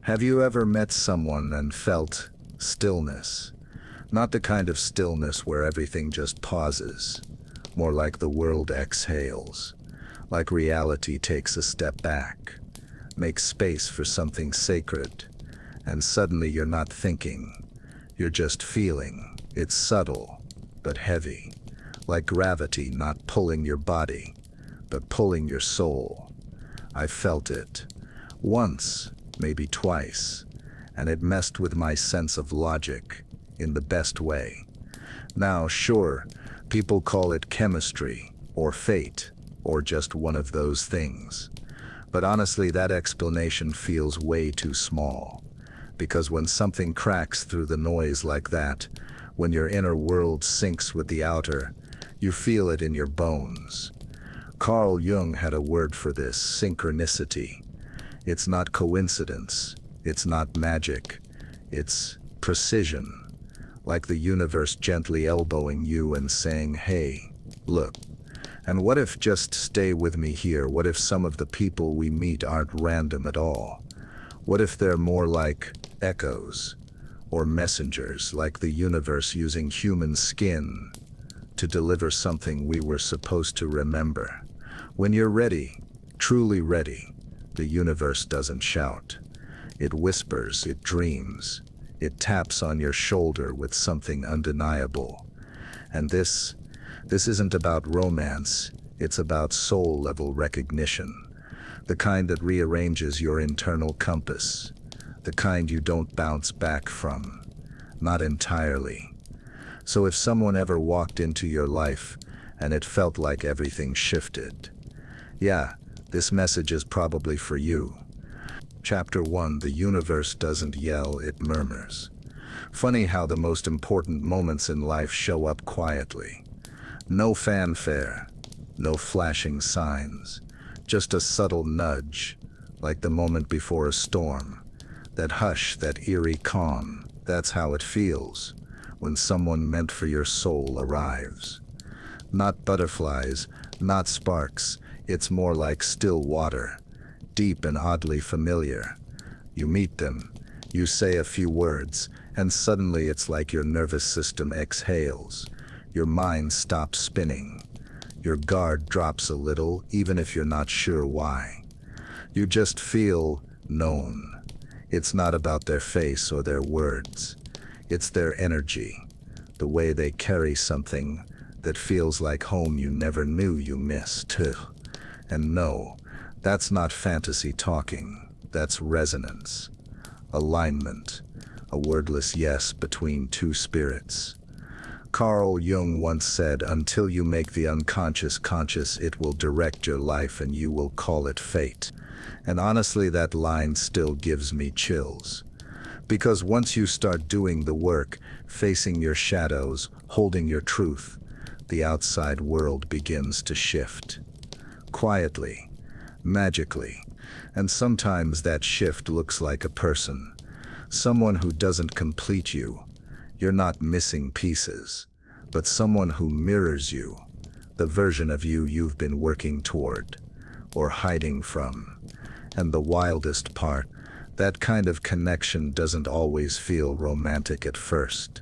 Have you ever met someone and felt stillness? Not the kind of stillness where everything just pauses, more like the world exhales, like reality takes a step back, makes space for something sacred, and suddenly you're not thinking, you're just feeling. It's subtle, but heavy, like gravity not pulling your body, but pulling your soul. I felt it, once, maybe twice, and it messed with my sense of logic, in the best way. Now, sure, people call it chemistry, or fate, or just one of those things. But honestly, that explanation feels way too small. Because when something cracks through the noise like that, when your inner world syncs with the outer, you feel it in your bones. Carl Jung had a word for this: synchronicity. It's not coincidence, it's not magic, it's precision. Like the universe gently elbowing you and saying, hey, look. And what if, just stay with me here, what if some of the people we meet aren't random at all? What if they're more like echoes, or messengers, like the universe using human skin to deliver something we were supposed to remember? When you're ready, truly ready, the universe doesn't shout. It whispers, it dreams, it taps on your shoulder with something undeniable. And this isn't about romance, it's about soul-level recognition. The kind that rearranges your internal compass. The kind you don't bounce back from. Not entirely. So if someone ever walked into your life and it felt like everything shifted, yeah, this message is probably for you. Chapter 1: The universe doesn't yell, it murmurs. Funny how the most important moments in life show up quietly. No fanfare, no flashing signs, just a subtle nudge, like the moment before a storm. That hush, that eerie calm, that's how it feels when someone meant for your soul arrives. Not butterflies, not sparks, it's more like still water, deep and oddly familiar. You meet them, you say a few words, and suddenly it's like your nervous system exhales. Your mind stops spinning. Your guard drops a little, even if you're not sure why. You just feel known. It's not about their face or their words. It's their energy, the way they carry something that feels like home you never knew you missed. And no, that's not fantasy talking. That's resonance. Alignment. A wordless yes between two spirits. Carl Jung once said, until you make the unconscious conscious, it will direct your life and you will call it fate. And honestly, that line still gives me chills. Because once you start doing the work, facing your shadows, holding your truth, the outside world begins to shift. Quietly, magically, and sometimes that shift looks like a person. Someone who doesn't complete you. You're not missing pieces, but someone who mirrors you, the version of you you've been working toward, or hiding from. And the wildest part, that kind of connection doesn't always feel romantic at first.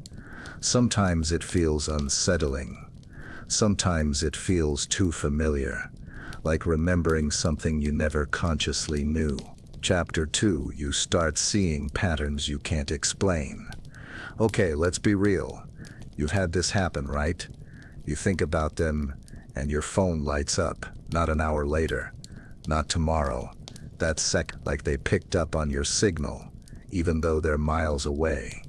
Sometimes it feels unsettling. Sometimes it feels too familiar, like remembering something you never consciously knew. Chapter 2: You start seeing patterns you can't explain. Okay, let's be real. You've had this happen, right? You think about them, and your phone lights up, not an hour later, not tomorrow. That like they picked up on your signal, even though they're miles away.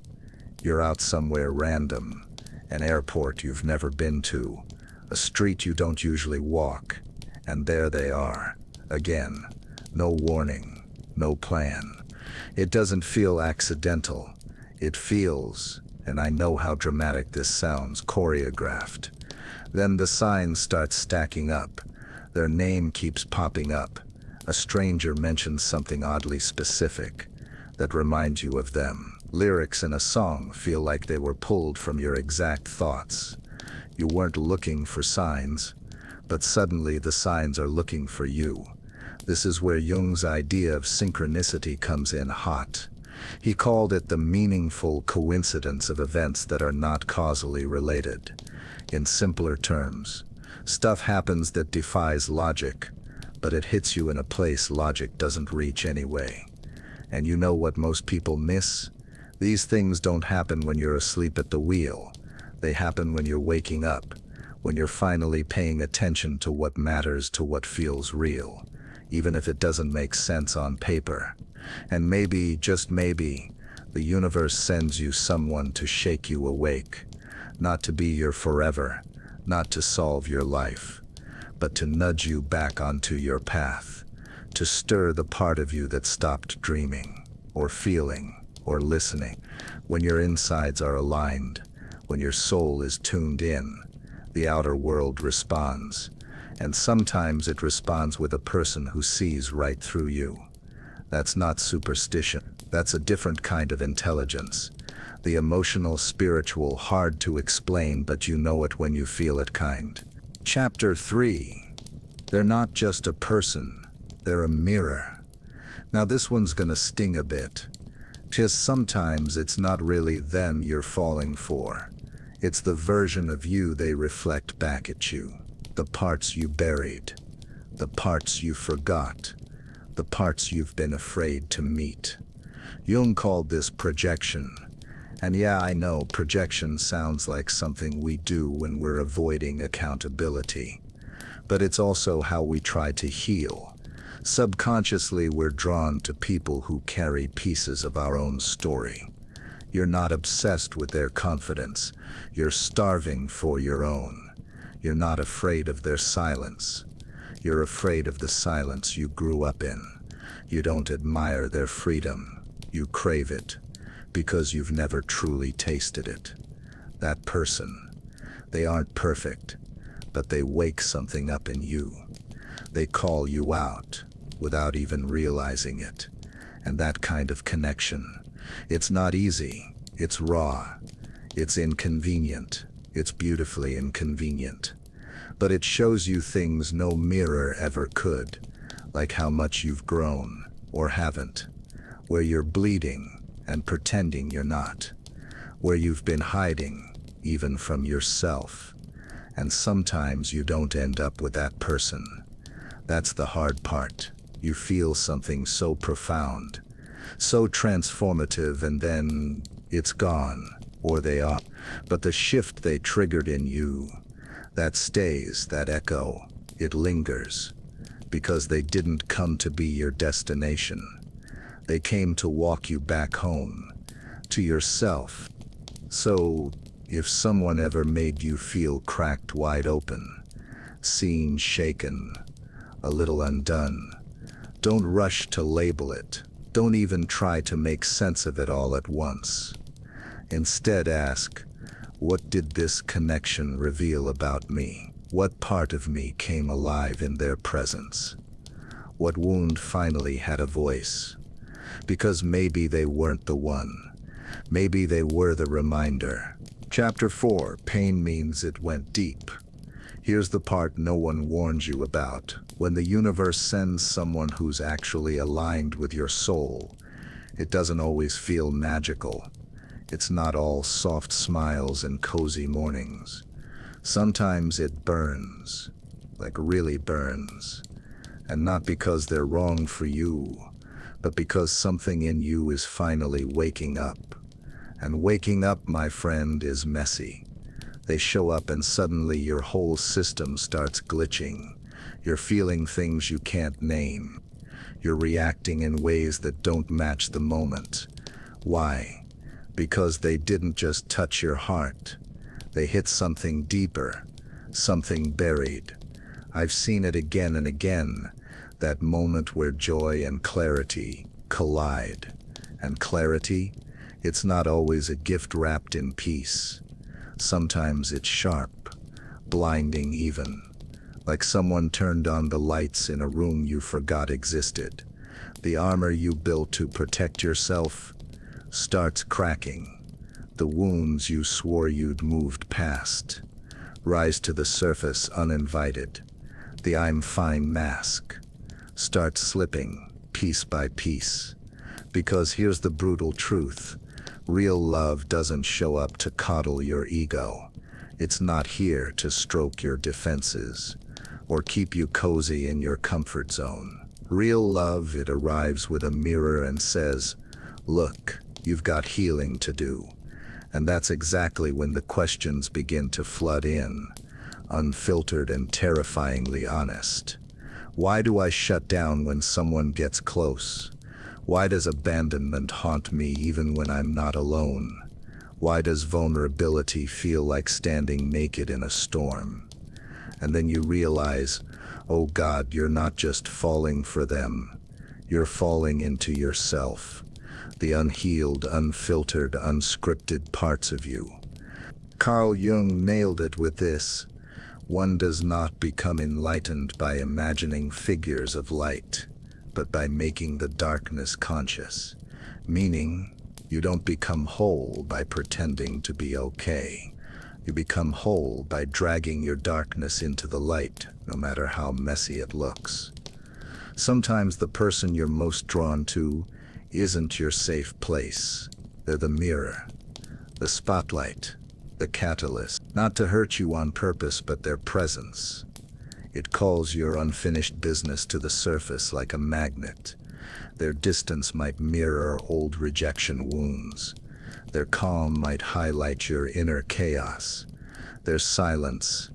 You're out somewhere random, an airport you've never been to, a street you don't usually walk, and there they are, again. No warning, no plan. It doesn't feel accidental. It feels, and I know how dramatic this sounds, choreographed. Then the signs start stacking up. Their name keeps popping up. A stranger mentions something oddly specific that reminds you of them. Lyrics in a song feel like they were pulled from your exact thoughts. You weren't looking for signs, but suddenly the signs are looking for you. This is where Jung's idea of synchronicity comes in hot. He called it the meaningful coincidence of events that are not causally related. In simpler terms, stuff happens that defies logic, but it hits you in a place logic doesn't reach anyway. And you know what most people miss? These things don't happen when you're asleep at the wheel. They happen when you're waking up, when you're finally paying attention to what matters, to what feels real, even if it doesn't make sense on paper. And maybe, just maybe, the universe sends you someone to shake you awake, not to be your forever, not to solve your life, but to nudge you back onto your path, to stir the part of you that stopped dreaming, or feeling, or listening. When your insides are aligned, when your soul is tuned in, the outer world responds, and sometimes it responds with a person who sees right through you. That's not superstition, that's a different kind of intelligence. The emotional, spiritual, hard to explain, but you know it when you feel it kind. Chapter 3. They're not just a person, they're a mirror. Now this one's gonna sting a bit. Just sometimes it's not really them you're falling for. It's the version of you they reflect back at you. The parts you buried, the parts you forgot, the parts you've been afraid to meet. Jung called this projection. And yeah, I know projection sounds like something we do when we're avoiding accountability. But it's also how we try to heal. Subconsciously, we're drawn to people who carry pieces of our own story. You're not obsessed with their confidence. You're starving for your own. You're not afraid of their silence. You're afraid of the silence you grew up in. You don't admire their freedom. You crave it, because you've never truly tasted it. That person, they aren't perfect, but they wake something up in you. They call you out without even realizing it. And that kind of connection, it's not easy, it's raw, it's inconvenient, it's beautifully inconvenient. But it shows you things no mirror ever could, like how much you've grown, or haven't, where you're bleeding and pretending you're not, where you've been hiding, even from yourself. And sometimes you don't end up with that person. That's the hard part. You feel something so profound, so transformative, and then it's gone, or they are. But the shift they triggered in you, that stays, that echo, it lingers, because they didn't come to be your destination. They came to walk you back home, to yourself. So, if someone ever made you feel cracked wide open, seen, shaken, a little undone, don't rush to label it. Don't even try to make sense of it all at once. Instead ask, what did this connection reveal about me? What part of me came alive in their presence? What wound finally had a voice? Because maybe they weren't the one. Maybe they were the reminder. Chapter 4, Pain means it went deep. Here's the part no one warns you about. When the universe sends someone who's actually aligned with your soul, it doesn't always feel magical. It's not all soft smiles and cozy mornings. Sometimes it burns, like really burns. And not because they're wrong for you, but because something in you is finally waking up. And waking up, my friend, is messy. They show up and suddenly your whole system starts glitching. You're feeling things you can't name. You're reacting in ways that don't match the moment. Why? Because they didn't just touch your heart. They hit something deeper, something buried. I've seen it again and again, that moment where joy and clarity collide. And clarity, it's not always a gift wrapped in peace. Sometimes it's sharp, blinding even, like someone turned on the lights in a room you forgot existed. The armor you built to protect yourself starts cracking. The wounds you swore you'd moved past rise to the surface uninvited. The I'm fine mask Start slipping, piece by piece. Because here's the brutal truth. Real love doesn't show up to coddle your ego. It's not here to stroke your defenses or keep you cozy in your comfort zone. Real love, it arrives with a mirror and says, "Look, you've got healing to do." And that's exactly when the questions begin to flood in, unfiltered and terrifyingly honest. Why do I shut down when someone gets close? Why does abandonment haunt me even when I'm not alone? Why does vulnerability feel like standing naked in a storm? And then you realize, oh God, you're not just falling for them. You're falling into yourself. The unhealed, unfiltered, unscripted parts of you. Carl Jung nailed it with this: one does not become enlightened by imagining figures of light, but by making the darkness conscious. Meaning, you don't become whole by pretending to be okay. You become whole by dragging your darkness into the light, no matter how messy it looks. Sometimes the person you're most drawn to isn't your safe place. They're the mirror, the spotlight, the catalyst. Not to hurt you on purpose, but their presence. It calls your unfinished business to the surface like a magnet. Their distance might mirror old rejection wounds. Their calm might highlight your inner chaos. Their silence,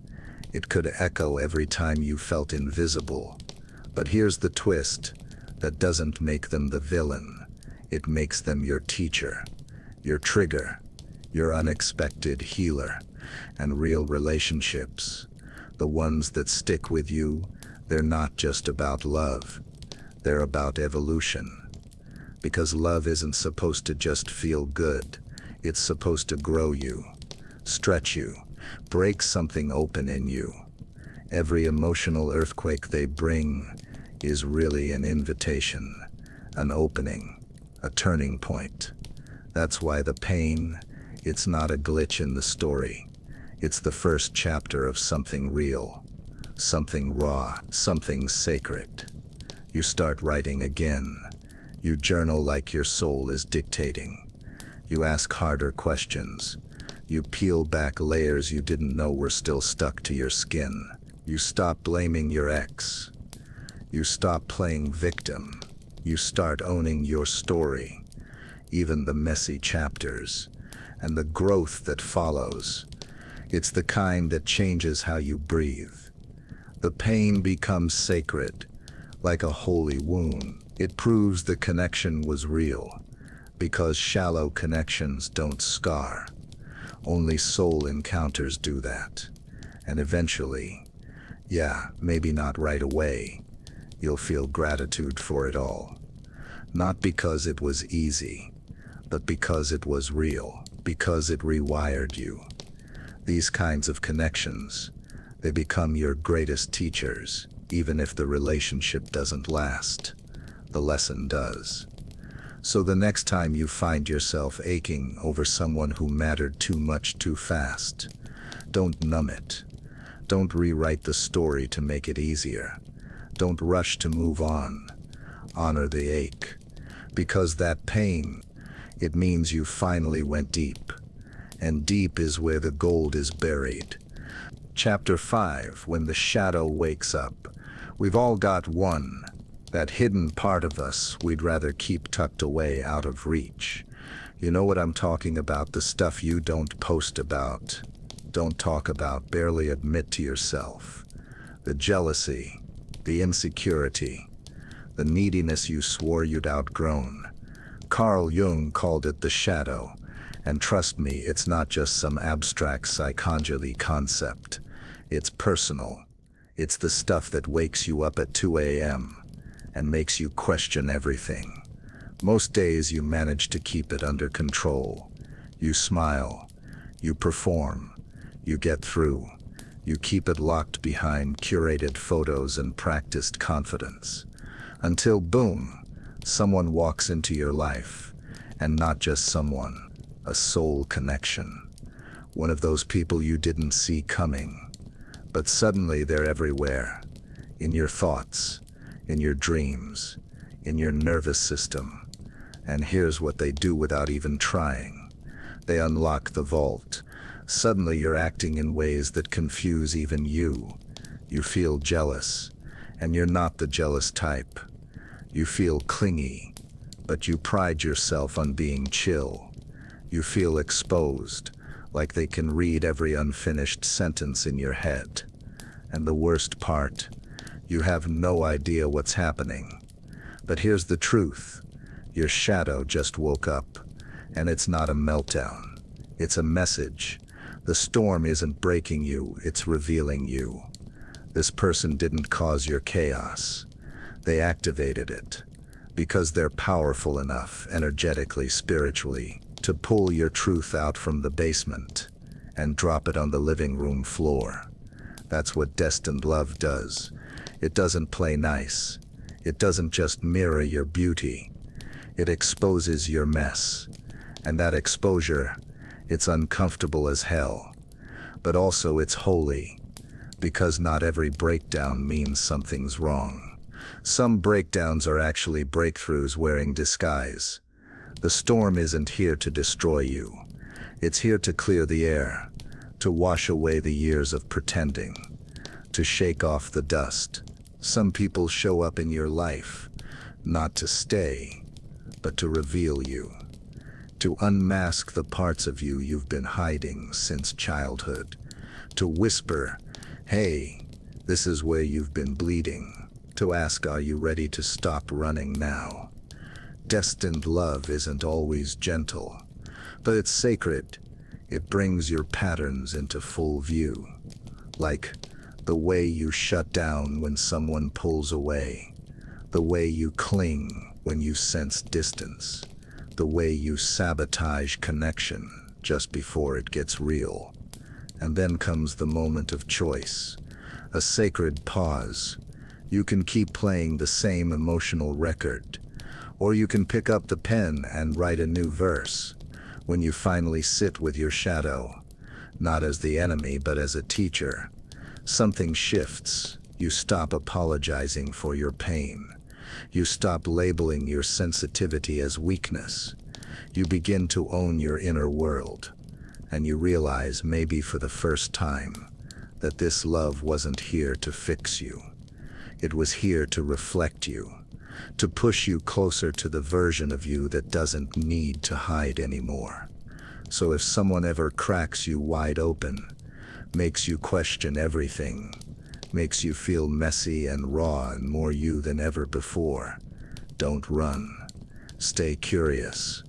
it could echo every time you felt invisible. But here's the twist: that doesn't make them the villain. It makes them your teacher, your trigger, your unexpected healer. And real relationships, the ones that stick with you, they're not just about love. They're about evolution. Because love isn't supposed to just feel good. It's supposed to grow you, stretch you, break something open in you. Every emotional earthquake they bring is really an invitation, an opening, a turning point. That's why the pain, it's not a glitch in the story. It's the first chapter of something real, something raw, something sacred. You start writing again. You journal like your soul is dictating. You ask harder questions. You peel back layers you didn't know were still stuck to your skin. You stop blaming your ex. You stop playing victim. You start owning your story, even the messy chapters, and the growth that follows. It's the kind that changes how you breathe. The pain becomes sacred, like a holy wound. It proves the connection was real, because shallow connections don't scar. Only soul encounters do that. And eventually, yeah, maybe not right away, you'll feel gratitude for it all. Not because it was easy, but because it was real, because it rewired you. These kinds of connections, they become your greatest teachers, even if the relationship doesn't last. The lesson does. So the next time you find yourself aching over someone who mattered too much too fast, don't numb it. Don't rewrite the story to make it easier. Don't rush to move on. Honor the ache. Because that pain, it means you finally went deep. And deep is where the gold is buried. Chapter 5, When the Shadow Wakes Up. We've all got one, that hidden part of us we'd rather keep tucked away out of reach. You know what I'm talking about, the stuff you don't post about, don't talk about, barely admit to yourself. The jealousy, the insecurity, the neediness you swore you'd outgrown. Carl Jung called it the shadow. And trust me, it's not just some abstract psychology concept. It's personal. It's the stuff that wakes you up at 2 a.m. and makes you question everything. Most days you manage to keep it under control. You smile. You perform. You get through. You keep it locked behind curated photos and practiced confidence. Until boom, someone walks into your life. And not just someone. A soul connection. One of those people you didn't see coming. But suddenly they're everywhere. In your thoughts, in your dreams, in your nervous system. And here's what they do without even trying. They unlock the vault. Suddenly you're acting in ways that confuse even you. You feel jealous, and you're not the jealous type. You feel clingy, but you pride yourself on being chill. You feel exposed, like they can read every unfinished sentence in your head. And the worst part, you have no idea what's happening. But here's the truth. Your shadow just woke up, and it's not a meltdown. It's a message. The storm isn't breaking you, it's revealing you. This person didn't cause your chaos. They activated it, because they're powerful enough, energetically, spiritually, to pull your truth out from the basement and drop it on the living room floor. That's what destined love does. It doesn't play nice. It doesn't just mirror your beauty. It exposes your mess. And that exposure, it's uncomfortable as hell. But also it's holy, because not every breakdown means something's wrong. Some breakdowns are actually breakthroughs wearing disguise. The storm isn't here to destroy you. It's here to clear the air, to wash away the years of pretending, to shake off the dust. Some people show up in your life, not to stay, but to reveal you, to unmask the parts of you you've been hiding since childhood, to whisper, hey, this is where you've been bleeding, to ask, are you ready to stop running now? Destined love isn't always gentle, but it's sacred. It brings your patterns into full view, like the way you shut down when someone pulls away, the way you cling when you sense distance, the way you sabotage connection just before it gets real. And then comes the moment of choice, a sacred pause. You can keep playing the same emotional record, or you can pick up the pen and write a new verse. When you finally sit with your shadow, not as the enemy but as a teacher, something shifts. You stop apologizing for your pain. You stop labeling your sensitivity as weakness. You begin to own your inner world, and you realize, maybe for the first time, that this love wasn't here to fix you. It was here to reflect you, to push you closer to the version of you that doesn't need to hide anymore. So if someone ever cracks you wide open, makes you question everything, makes you feel messy and raw and more you than ever before, don't run. Stay curious.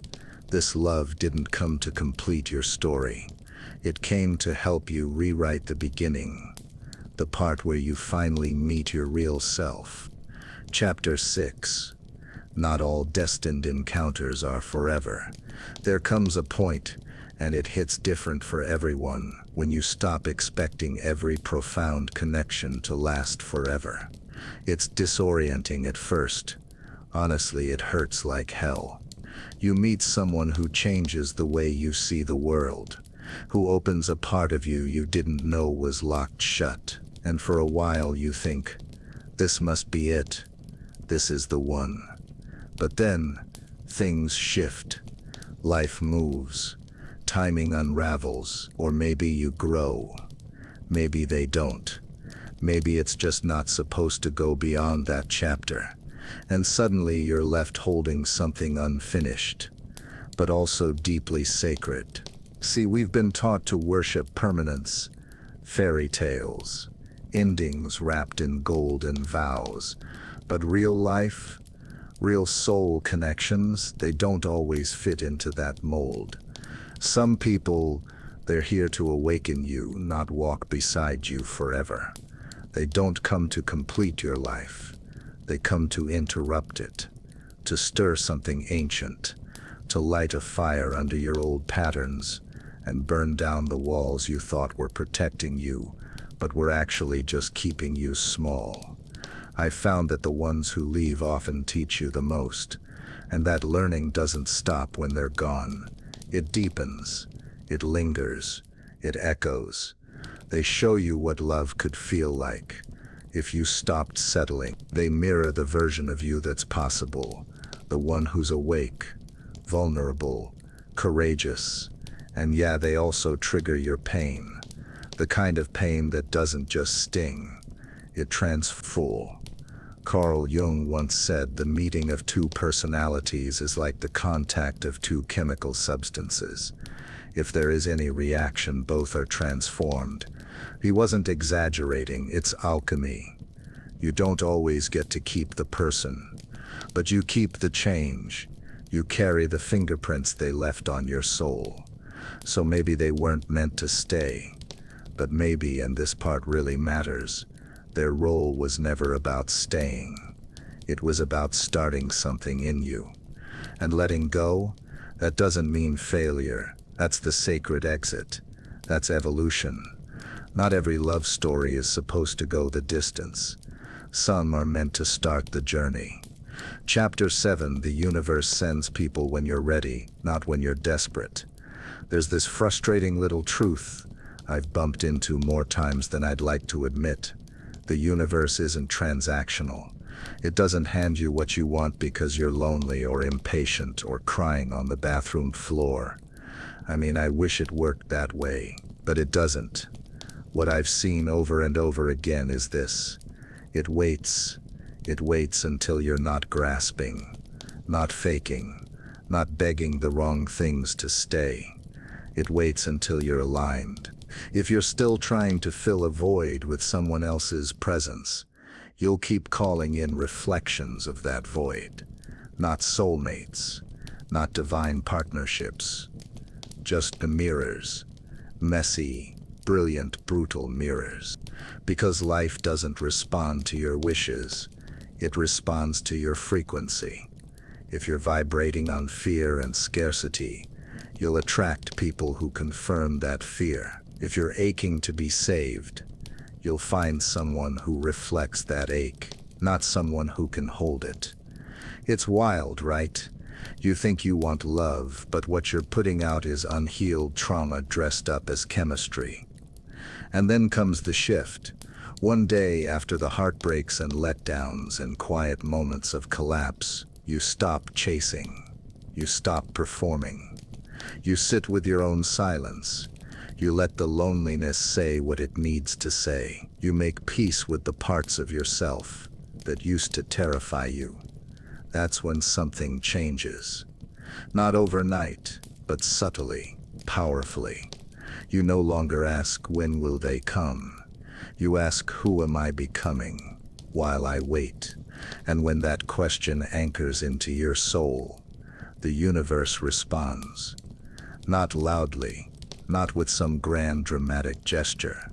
This love didn't come to complete your story. It came to help you rewrite the beginning, the part where you finally meet your real self. Chapter 6. Not all destined encounters are forever. There comes a point, and it hits different for everyone, when you stop expecting every profound connection to last forever. It's disorienting at first. Honestly, it hurts like hell. You meet someone who changes the way you see the world, who opens a part of you you didn't know was locked shut, and for a while you think, this must be it. This is the one. But then, things shift. Life moves. Timing unravels, or maybe you grow. Maybe they don't. Maybe it's just not supposed to go beyond that chapter. And suddenly you're left holding something unfinished, but also deeply sacred. See, we've been taught to worship permanence, fairy tales, endings wrapped in golden vows. But real life, real soul connections, they don't always fit into that mold. Some people, they're here to awaken you, not walk beside you forever. They don't come to complete your life. They come to interrupt it, to stir something ancient, to light a fire under your old patterns, and burn down the walls you thought were protecting you, but were actually just keeping you small. I've found that the ones who leave often teach you the most, and that learning doesn't stop when they're gone. It deepens, it lingers, it echoes. They show you what love could feel like. if you stopped settling. They mirror the version of you that's possible, the one who's awake, vulnerable, courageous, and yeah, they also trigger your pain, the kind of pain that doesn't just sting, it transforms. Carl Jung once said the meeting of two personalities is like the contact of two chemical substances. If there is any reaction, both are transformed. He wasn't exaggerating, it's alchemy. You don't always get to keep the person, but you keep the change. You carry the fingerprints they left on your soul. So maybe they weren't meant to stay, but maybe, and this part really matters, their role was never about staying. It was about starting something in you. And letting go, that doesn't mean failure. That's the sacred exit. That's evolution. Not every love story is supposed to go the distance. Some are meant to start the journey. Chapter 7, the universe sends people when you're ready, not when you're desperate. There's this frustrating little truth I've bumped into more times than I'd like to admit. The universe isn't transactional. It doesn't hand you what you want because you're lonely or impatient or crying on the bathroom floor. I mean, I wish it worked that way, but it doesn't. What I've seen over and over again is this. It waits. It waits until you're not grasping, not faking, not begging the wrong things to stay. It waits until you're aligned. If you're still trying to fill a void with someone else's presence, you'll keep calling in reflections of that void. Not soulmates, not divine partnerships, just the mirrors. Messy, brilliant, brutal mirrors. Because life doesn't respond to your wishes, it responds to your frequency. If you're vibrating on fear and scarcity, you'll attract people who confirm that fear. If you're aching to be saved, you'll find someone who reflects that ache, not someone who can hold it. It's wild, right? You think you want love, but what you're putting out is unhealed trauma dressed up as chemistry. And then comes the shift. One day, after the heartbreaks and letdowns and quiet moments of collapse, you stop chasing. You stop performing. You sit with your own silence. You let the loneliness say what it needs to say. You make peace with the parts of yourself that used to terrify you. That's when something changes. Not overnight, but subtly, powerfully. You no longer ask, when will they come? You ask, who am I becoming while I wait? And when that question anchors into your soul, the universe responds. Not loudly, not with some grand dramatic gesture.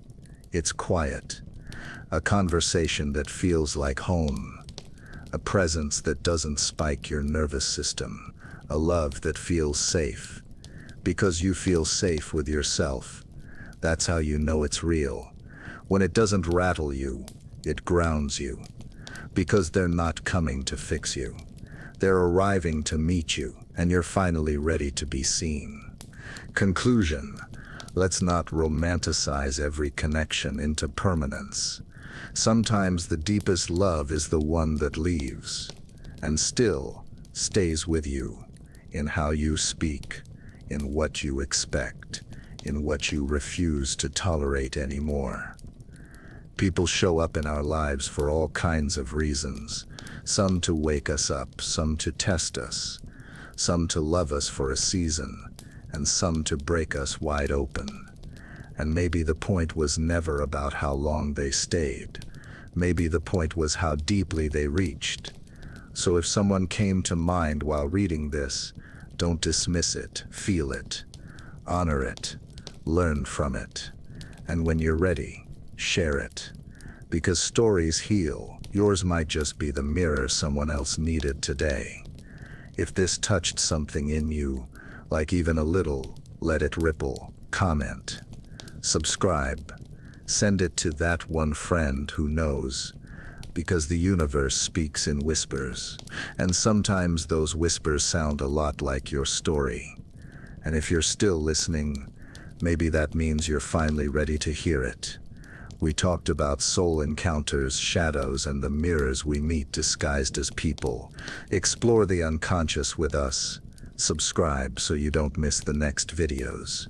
It's quiet. A conversation that feels like home. A presence that doesn't spike your nervous system. A love that feels safe. Because you feel safe with yourself. That's how you know it's real. When it doesn't rattle you, it grounds you. Because they're not coming to fix you. They're arriving to meet you, and you're finally ready to be seen. Conclusion. Let's not romanticize every connection into permanence. Sometimes the deepest love is the one that leaves, and still stays with you, in how you speak, in what you expect, in what you refuse to tolerate anymore. People show up in our lives for all kinds of reasons, some to wake us up, some to test us, some to love us for a season, and some to break us wide open. And maybe the point was never about how long they stayed. Maybe the point was how deeply they reached. So if someone came to mind while reading this, don't dismiss it, feel it, honor it, learn from it. And when you're ready, share it. Because stories heal. Yours might just be the mirror someone else needed today. If this touched something in you, like even a little, let it ripple. Comment. Subscribe. Send it to that one friend who knows. Because the universe speaks in whispers. And sometimes those whispers sound a lot like your story. And if you're still listening, maybe that means you're finally ready to hear it. We talked about soul encounters, shadows, and the mirrors we meet disguised as people. Explore the unconscious with us. Subscribe so you don't miss the next videos.